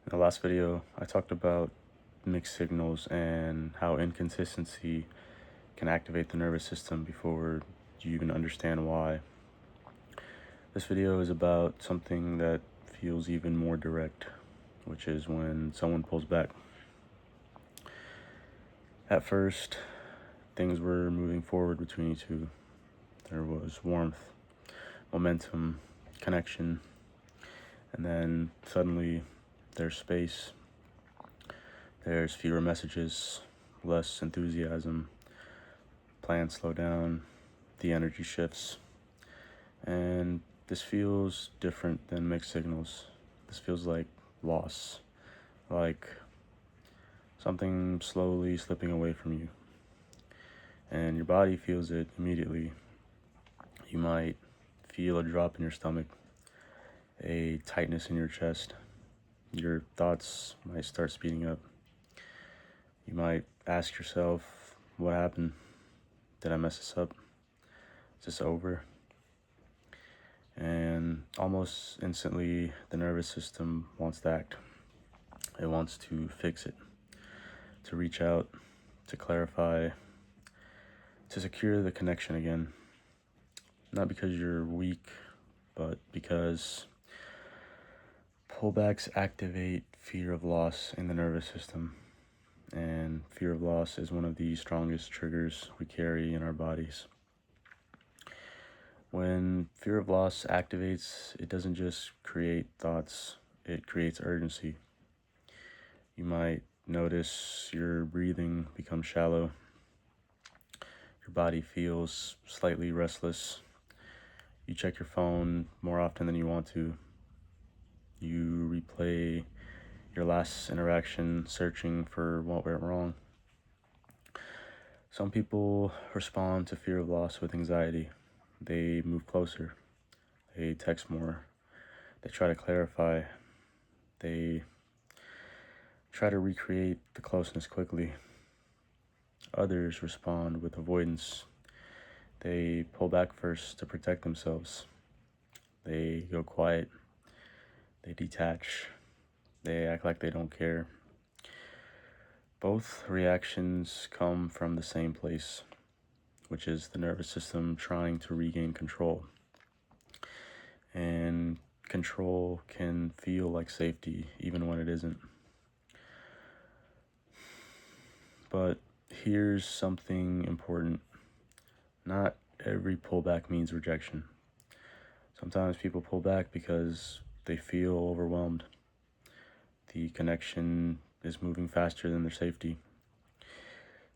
In the last video, I talked about mixed signals and how inconsistency can activate the nervous system before you even understand why. This video is about something that feels even more direct, which is when someone pulls back. At first, things were moving forward between you two. There was warmth, momentum, connection, and then suddenly there's space. There's fewer messages, less enthusiasm, plans slow down, the energy shifts, and this feels different than mixed signals. This feels like loss, like something slowly slipping away from you, and your body feels it immediately. You might feel a drop in your stomach, a tightness in your chest. Your thoughts might start speeding up. You might ask yourself, what happened? Did I mess this up? Is this over? And almost instantly, the nervous system wants to act. It wants to fix it, to reach out, to clarify, to secure the connection again. Not because you're weak, but because pullbacks activate fear of loss in the nervous system. And fear of loss is one of the strongest triggers we carry in our bodies. When fear of loss activates, it doesn't just create thoughts, it creates urgency. You might notice your breathing become shallow. Your body feels slightly restless. You check your phone more often than you want to. You replay your last interaction, searching for what went wrong. Some people respond to fear of loss with anxiety. They move closer. They text more. They try to clarify. They try to recreate the closeness quickly. Others respond with avoidance. They pull back first to protect themselves. They go quiet. They detach. They act like they don't care. Both reactions come from the same place, which is the nervous system trying to regain control. And control can feel like safety, even when it isn't. But here's something important. Not every pullback means rejection. Sometimes people pull back because they feel overwhelmed. The connection is moving faster than their safety.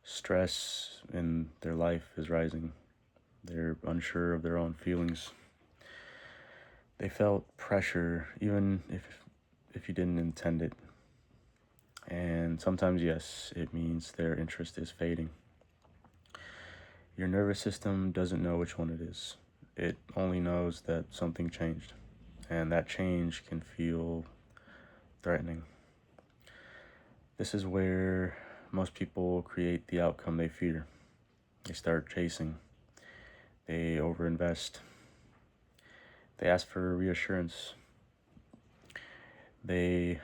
Stress in their life is rising. They're unsure of their own feelings. They felt pressure, even if you didn't intend it. And sometimes, yes, it means their interest is fading. Your nervous system doesn't know which one it is. It only knows that something changed, and that change can feel threatening. This is where most people create the outcome they fear. They start chasing. They overinvest. They ask for reassurance. They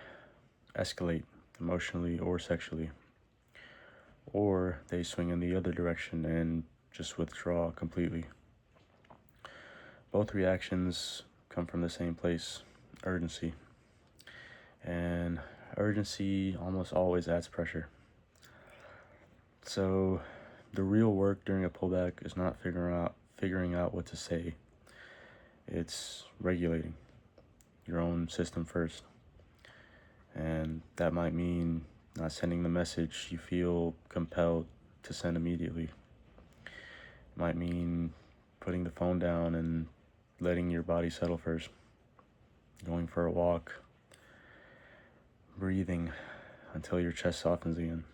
escalate emotionally or sexually. Or they swing in the other direction and just withdraw completely. Both reactions come from the same place, urgency. And urgency almost always adds pressure. So the real work during a pullback is not figuring out what to say. It's regulating your own system first. And that might mean not sending the message you feel compelled to send immediately. It might mean putting the phone down and letting your body settle first. Going for a walk. Breathing until your chest softens again.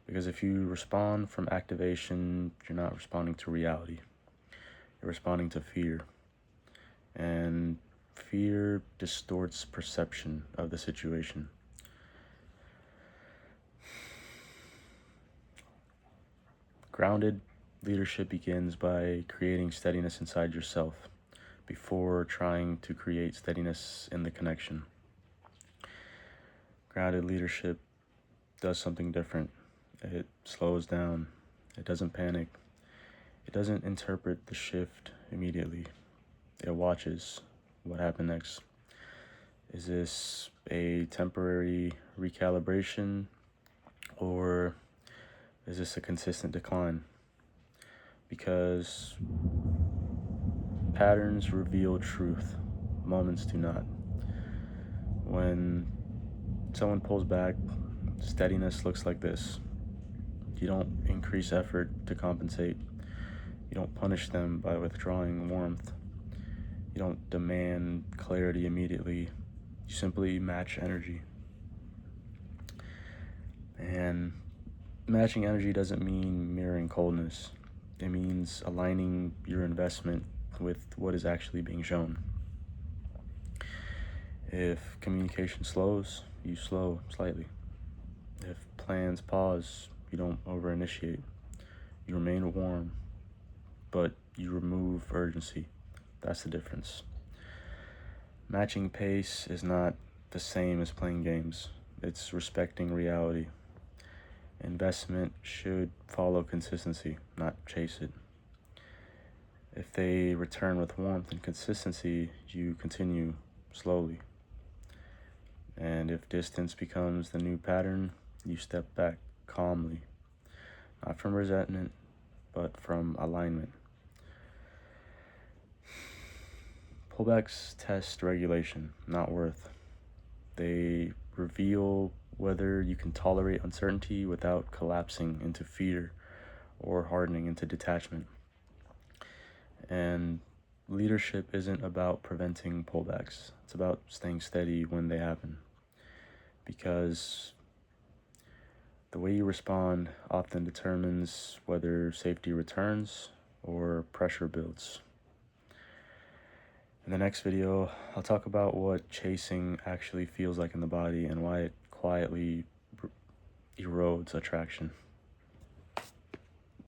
Because if you respond from activation, you're not responding to reality. You're responding to fear. And fear distorts perception of the situation. Grounded leadership begins by creating steadiness inside yourself before trying to create steadiness in the connection. Grounded leadership does something different. It slows down. It doesn't panic. It doesn't interpret the shift immediately. It watches what happened next. Is this a temporary recalibration, or is this a consistent decline? Because patterns reveal truth, moments do not. When someone pulls back, steadiness looks like this. You don't increase effort to compensate. You don't punish them by withdrawing warmth. You don't demand clarity immediately. You simply match energy. And matching energy doesn't mean mirroring coldness. It means aligning your investment with what is actually being shown. If communication slows, you slow slightly. If plans pause, you don't over-initiate. You remain warm, but you remove urgency. That's the difference. Matching pace is not the same as playing games. It's respecting reality. Investment should follow consistency, not chase it. If they return with warmth and consistency, you continue slowly. And if distance becomes the new pattern, you step back calmly, not from resentment, but from alignment. Pullbacks test regulation, not worth. They reveal whether you can tolerate uncertainty without collapsing into fear or hardening into detachment. And leadership isn't about preventing pullbacks. It's about staying steady when they happen. Because the way you respond often determines whether safety returns or pressure builds. In the next video, I'll talk about what chasing actually feels like in the body and why it quietly erodes attraction.